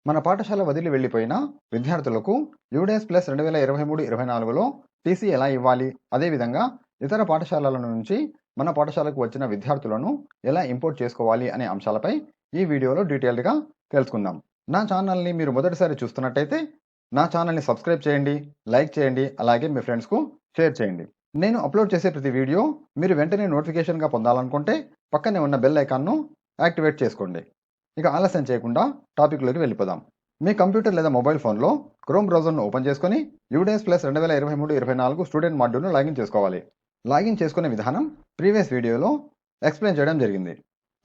మన పాఠశాల వదిలి వెళ్లిపోయిన విద్యార్థులకు యూడేస్ ప్లస్ 2023-24లో టీసీ ఎలా ఇవ్వాలి, అదేవిధంగా ఇతర పాఠశాలల నుంచి మన పాఠశాలకు వచ్చిన విద్యార్థులను ఎలా ఇంపోర్ట్ చేసుకోవాలి అనే అంశాలపై ఈ వీడియోలో డీటెయిల్డ్గా తెలుసుకుందాం. నా ఛానల్ని మీరు మొదటిసారి చూస్తున్నట్టయితే నా ఛానల్ని సబ్స్క్రైబ్ చేయండి, లైక్ చేయండి, అలాగే మీ ఫ్రెండ్స్కు షేర్ చేయండి. నేను అప్లోడ్ చేసే ప్రతి వీడియో మీరు వెంటనే నోటిఫికేషన్గా పొందాలనుకుంటే పక్కనే ఉన్న బెల్ ఐకాన్ను యాక్టివేట్ చేసుకోండి. ఇక ఆలస్యం చేయకుండా టాపిక్లోకి వెళ్ళిపోదాం. మీ కంప్యూటర్ లేదా మొబైల్ ఫోన్లో క్రోమ్ బ్రౌజర్ను ఓపెన్ చేసుకొని యూడేస్ ప్లస్ 2023-24 స్టూడెంట్ మాడ్యూల్ను లాగిన్ చేసుకోవాలి. లాగిన్ చేసుకునే విధానం ప్రీవియస్ వీడియోలో ఎక్స్ప్లెయిన్ చేయడం జరిగింది.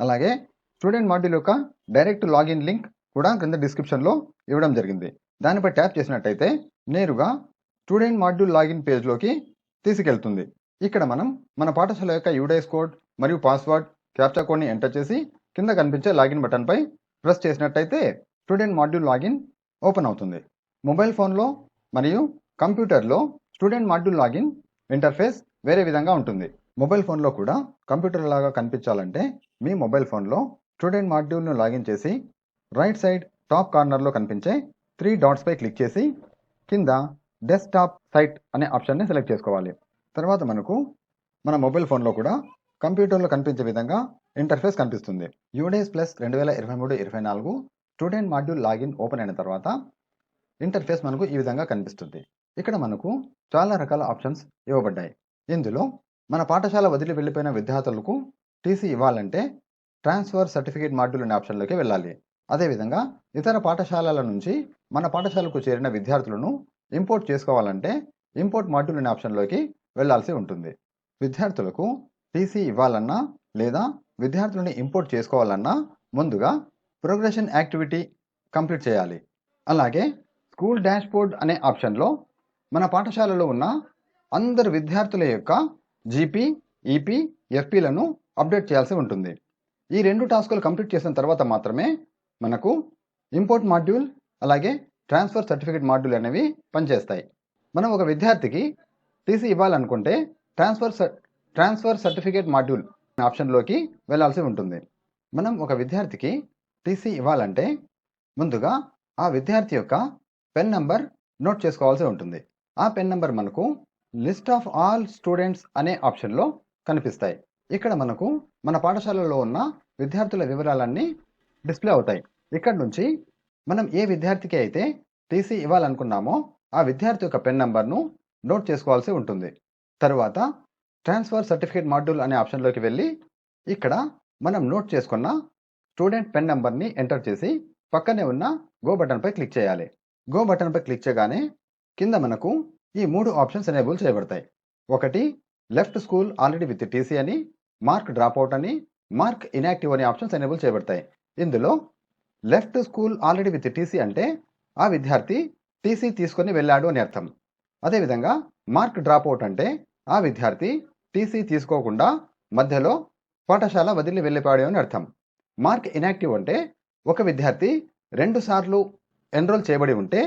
అలాగే స్టూడెంట్ మాడ్యూల్ యొక్క డైరెక్ట్ లాగిన్ లింక్ కూడా క్రింద డిస్క్రిప్షన్లో ఇవ్వడం జరిగింది. దానిపై ట్యాప్ చేసినట్టయితే నేరుగా స్టూడెంట్ మాడ్యూల్ లాగిన్ పేజ్లోకి తీసుకెళ్తుంది. ఇక్కడ మనం మన పాఠశాల యొక్క యూడేస్ కోడ్ మరియు పాస్వర్డ్, క్యాప్చా కోడ్ని ఎంటర్ చేసి కింద కనిపించే లాగిన్ బటన్పై ప్రెస్ చేసినట్టయితే స్టూడెంట్ మాడ్యూల్ లాగిన్ ఓపెన్ అవుతుంది. మొబైల్ ఫోన్లో మరియు కంప్యూటర్లో స్టూడెంట్ మాడ్యూల్ లాగిన్ ఇంటర్ఫేస్ వేరే విధంగా ఉంటుంది. మొబైల్ ఫోన్లో కూడా కంప్యూటర్ లాగా కనిపించాలంటే మీ మొబైల్ ఫోన్లో స్టూడెంట్ మాడ్యూల్ను లాగిన్ చేసి రైట్ సైడ్ టాప్ కార్నర్లో కనిపించే 3 డాట్స్పై క్లిక్ చేసి కింద డెస్క్టాప్ సైట్ అనే ఆప్షన్ని సెలెక్ట్ చేసుకోవాలి. తర్వాత మనకు మన మొబైల్ ఫోన్లో కూడా కంప్యూటర్లో కనిపించే విధంగా ఇంటర్ఫేస్ కనిపిస్తుంది. UDISE plus 2023-24 student module login open అయిన తర్వాత ఇంటర్ఫేస్ మనకు ఈ విధంగా కనిపిస్తుంది. ఇక్కడ మనకు చాలా రకాల ఆప్షన్స్ ఇవ్వబడ్డాయి. ఇందులో మన పాఠశాల వదిలి వెళ్ళిపోయిన విద్యార్థులకు టీసీ ఇవ్వాలంటే ట్రాన్స్ఫర్ సర్టిఫికేట్ మాడ్యూల్ అనే ఆప్షన్లోకి వెళ్ళాలి. అదేవిధంగా ఇతర పాఠశాలల నుంచి మన పాఠశాలకు చేరిన విద్యార్థులను ఇంపోర్ట్ చేసుకోవాలంటే ఇంపోర్ట్ మాడ్యూల్ అనే ఆప్షన్లోకి వెళ్లాల్సి ఉంటుంది. విద్యార్థులకు టీసీ ఇవ్వాలన్నా లేదా విద్యార్థులను ఇంపోర్ట్ చేసుకోవాలన్నా ముందుగా ప్రోగ్రెషన్ యాక్టివిటీ కంప్లీట్ చేయాలి. అలాగే స్కూల్ డాష్బోర్డ్ అనే ఆప్షన్లో మన పాఠశాలలో ఉన్న అందరు విద్యార్థుల యొక్క జీపీ, ఈపీ, ఎఫ్పీలను అప్డేట్ చేయాల్సి ఉంటుంది. ఈ 2 టాస్కులు కంప్లీట్ చేసిన తర్వాత మాత్రమే మనకు ఇంపోర్ట్ మాడ్యూల్ అలాగే ట్రాన్స్ఫర్ సర్టిఫికేట్ మాడ్యూల్ అనేవి పనిచేస్తాయి. మనం ఒక విద్యార్థికి టీసీ ఇవ్వాలనుకుంటే ట్రాన్స్ఫర్ సర్టిఫికేట్ మాడ్యూల్ ఆప్షన్లోకి వెళ్ళాల్సి ఉంటుంది. మనం ఒక విద్యార్థికి టీసీ ఇవ్వాలంటే ముందుగా ఆ విద్యార్థి యొక్క పెన్ నంబర్ నోట్ చేసుకోవాల్సి ఉంటుంది. ఆ పెన్ నంబర్ మనకు లిస్ట్ ఆఫ్ ఆల్ స్టూడెంట్స్ అనే ఆప్షన్లో కనిపిస్తాయి. ఇక్కడ మనకు మన పాఠశాలలో ఉన్న విద్యార్థుల వివరాలన్నీ డిస్ప్లే అవుతాయి. ఇక్కడ నుంచి మనం ఏ విద్యార్థికి అయితే టీసీ ఇవ్వాలనుకున్నామో ఆ విద్యార్థి యొక్క పెన్ నంబర్ను నోట్ చేసుకోవాల్సి ఉంటుంది. తరువాత ట్రాన్స్ఫర్ సర్టిఫికేట్ మాడ్యూల్ అనే ఆప్షన్లోకి వెళ్ళి ఇక్కడ మనం నోట్ చేసుకున్న స్టూడెంట్ పెన్ నెంబర్ని ఎంటర్ చేసి పక్కనే ఉన్న గో బటన్పై క్లిక్ చేయాలి. గో బటన్పై క్లిక్ చేయగానే కింద మనకు ఈ 3 ఆప్షన్స్ ఎనేబుల్ చేయబడతాయి. ఒకటి left school already with TC అని, మార్క్ డ్రాప్అవుట్ అని, మార్క్ ఇన్యాక్టివ్ అనే ఆప్షన్స్ ఎనేబుల్ చేయబడతాయి. ఇందులో left school already with TC అంటే ఆ విద్యార్థి టీసీ తీసుకొని వెళ్ళాడు అని అర్థం. అదేవిధంగా మార్క్ డ్రాప్అవుట్ అంటే ఆ విద్యార్థి టీసీ తీసుకోకుండా మధ్యలో పాఠశాల వదిలి వెళ్ళిపోయాడు అని అర్థం. మార్క్ ఇన్యాక్టివ్ అంటే ఒక విద్యార్థి 2 సార్లు ఎన్రోల్ చేయబడి ఉంటే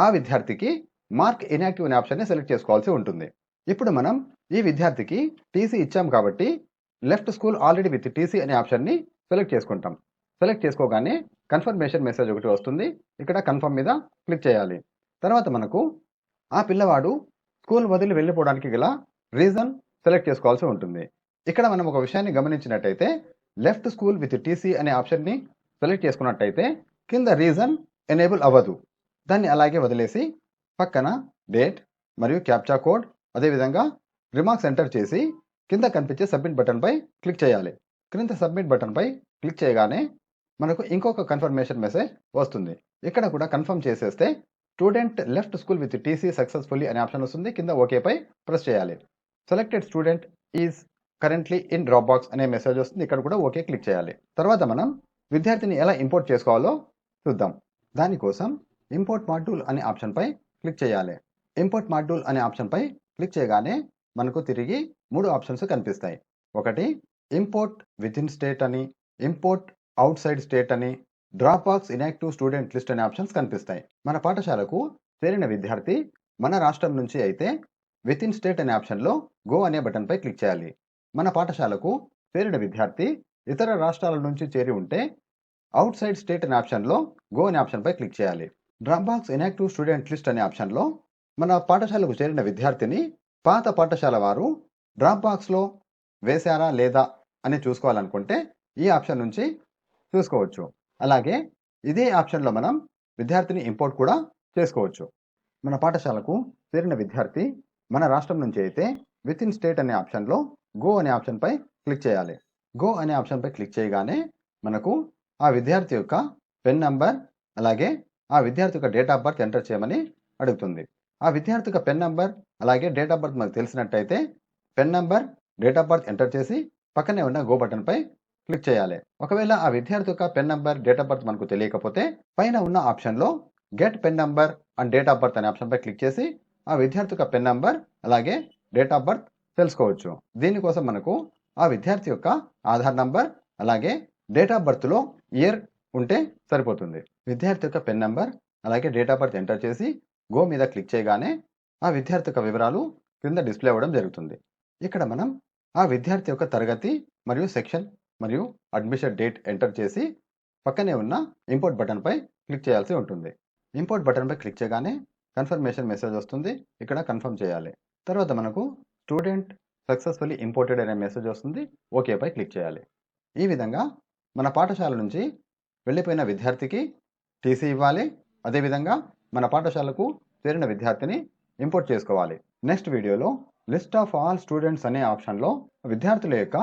ఆ విద్యార్థికి మార్క్ ఇన్యాక్టివ్ అనే ఆప్షన్ని సెలెక్ట్ చేసుకోవాల్సి ఉంటుంది. ఇప్పుడు మనం ఈ విద్యార్థికి టీసీ ఇచ్చాం కాబట్టి left school already with TC అనే ఆప్షన్ని సెలెక్ట్ చేసుకుంటాం. సెలెక్ట్ చేసుకోగానే కన్ఫర్మేషన్ మెసేజ్ ఒకటి వస్తుంది. ఇక్కడ కన్ఫర్మ్ మీద క్లిక్ చేయాలి. తర్వాత మనకు ఆ పిల్లవాడు స్కూల్ వదిలి వెళ్ళిపోవడానికి గల రీజన్ సెలెక్ట్ చేసుకోవాల్సి ఉంటుంది. ఇక్కడ మనం ఒక విషయాన్ని గమనించినట్టయితే లెఫ్ట్ స్కూల్ విత్ టీసీ అనే ఆప్షన్ని సెలెక్ట్ చేసుకున్నట్టయితే కింద రీజన్ ఎనేబుల్ అవ్వదు. దాన్ని అలాగే వదిలేసి పక్కన డేట్ మరియు క్యాప్చా కోడ్ అదేవిధంగా రిమార్క్స్ ఎంటర్ చేసి కింద కనిపించే సబ్మిట్ బటన్పై క్లిక్ చేయాలి. క్రింద సబ్మిట్ బటన్పై క్లిక్ చేయగానే మనకు ఇంకొక కన్ఫర్మేషన్ మెసేజ్ వస్తుంది. ఇక్కడ కూడా కన్ఫర్మ్ చేసేస్తే student left school with TC successfully అనే ఆప్షన్ వస్తుంది. కింద ఓకేపై ప్రెస్ చేయాలి. Selected student is currently in drop box అనే మెసేజ్ వస్తుంది. ఇక్కడ కూడా ఓకే క్లిక్ చేయాలి. తర్వాత మనం విద్యార్థిని ఎలా ఇంపోర్ట్ చేసుకోవాలో చూద్దాం. దానికోసం ఇంపోర్ట్ మాడ్యూల్ అనే ఆప్షన్పై క్లిక్ చేయాలి. ఇంపోర్ట్ మాడ్యూల్ అనే ఆప్షన్పై క్లిక్ చేయగానే మనకు తిరిగి 3 ఆప్షన్స్ కనిపిస్తాయి. ఒకటి ఇంపోర్ట్ విత్ ఇన్ స్టేట్ అని, ఇంపోర్ట్ అవుట్ సైడ్ స్టేట్ అని, drop box inactive student list అనే ఆప్షన్స్ కనిపిస్తాయి. మన పాఠశాలకు చేరిన విద్యార్థి మన రాష్ట్రం నుంచి అయితే విత్ ఇన్ స్టేట్ అనే ఆప్షన్లో గో అనే బటన్పై క్లిక్ చేయాలి. మన పాఠశాలకు చేరిన విద్యార్థి ఇతర రాష్ట్రాల నుంచి చేరి ఉంటే అవుట్ సైడ్ స్టేట్ అనే ఆప్షన్లో గో అనే ఆప్షన్పై క్లిక్ చేయాలి. Drop box inactive student list అనే ఆప్షన్లో మన పాఠశాలకు చేరిన విద్యార్థిని పాత పాఠశాల వారు డ్రాప్ బాక్స్లో వేశారా లేదా అని చూసుకోవాలనుకుంటే ఈ ఆప్షన్ నుంచి చూసుకోవచ్చు. అలాగే ఇదే ఆప్షన్లో మనం విద్యార్థిని ఇంపోర్ట్ కూడా చేసుకోవచ్చు. మన పాఠశాలకు చేరిన విద్యార్థి మన రాష్ట్రం నుంచి అయితే విత్ ఇన్ స్టేట్ అనే ఆప్షన్లో గో అనే ఆప్షన్పై క్లిక్ చేయాలి. గో అనే ఆప్షన్పై క్లిక్ చేయగానే మనకు ఆ విద్యార్థి యొక్క పెన్ నంబర్ అలాగే ఆ విద్యార్థి యొక్క డేట్ ఆఫ్ బర్త్ ఎంటర్ చేయమని అడుగుతుంది. ఆ విద్యార్థి యొక్క పెన్ నంబర్ అలాగే డేట్ ఆఫ్ బర్త్ మనకు తెలిసినట్టయితే PEN number date of birth enter చేసి పక్కనే ఉన్న గో బటన్పై క్లిక్ చేయాలి. ఒకవేళ ఆ విద్యార్థి యొక్క PEN number date of birth మనకు తెలియకపోతే పైన ఉన్న ఆప్షన్లో get pen number and date of birth అనే ఆప్షన్పై క్లిక్ చేసి ఆ విద్యార్థి యొక్క పెన్ నంబర్ అలాగే డేట్ ఆఫ్ బర్త్ తెలుసుకోవచ్చు. దీనికోసం మనకు ఆ విద్యార్థి యొక్క ఆధార్ నంబర్ అలాగే డేట్ ఆఫ్ బర్త్లో ఇయర్ ఉంటే సరిపోతుంది. విద్యార్థి యొక్క పెన్ నంబర్ అలాగే డేట్ ఆఫ్ బర్త్ ఎంటర్ చేసి గో మీద క్లిక్ చేయగానే ఆ విద్యార్థి యొక్క వివరాలు క్రింద డిస్ప్లే అవ్వడం జరుగుతుంది. ఇక్కడ మనం ఆ విద్యార్థి యొక్క తరగతి మరియు సెక్షన్ మరియు అడ్మిషన్ డేట్ ఎంటర్ చేసి పక్కనే ఉన్న ఇంపోర్ట్ బటన్పై క్లిక్ చేయాల్సి ఉంటుంది. ఇంపోర్ట్ బటన్పై క్లిక్ చేయగానే కన్ఫర్మేషన్ మెసేజ్ వస్తుంది. ఇక్కడ కన్ఫర్మ్ చేయాలి. తర్వాత మనకు స్టూడెంట్ సక్సెస్ఫుల్లీ ఇంపోర్టెడ్ అనే మెసేజ్ వస్తుంది. ఓకేపై క్లిక్ చేయాలి. ఈ విధంగా మన పాఠశాల నుంచి వెళ్ళిపోయిన విద్యార్థికి టీసీ ఇవ్వాలి. అదేవిధంగా మన పాఠశాలకు చేరిన విద్యార్థిని ఇంపోర్ట్ చేసుకోవాలి. నెక్స్ట్ వీడియోలో లిస్ట్ ఆఫ్ ఆల్ స్టూడెంట్స్ అనే ఆప్షన్లో విద్యార్థుల యొక్క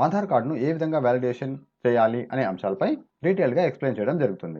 ఆధార్ కార్డును ఏ విధంగా వ్యాలిడేషన్ చేయాలి అనే అంశాలపై డీటెయిల్గా ఎక్స్ప్లెయిన్ చేయడం జరుగుతుంది.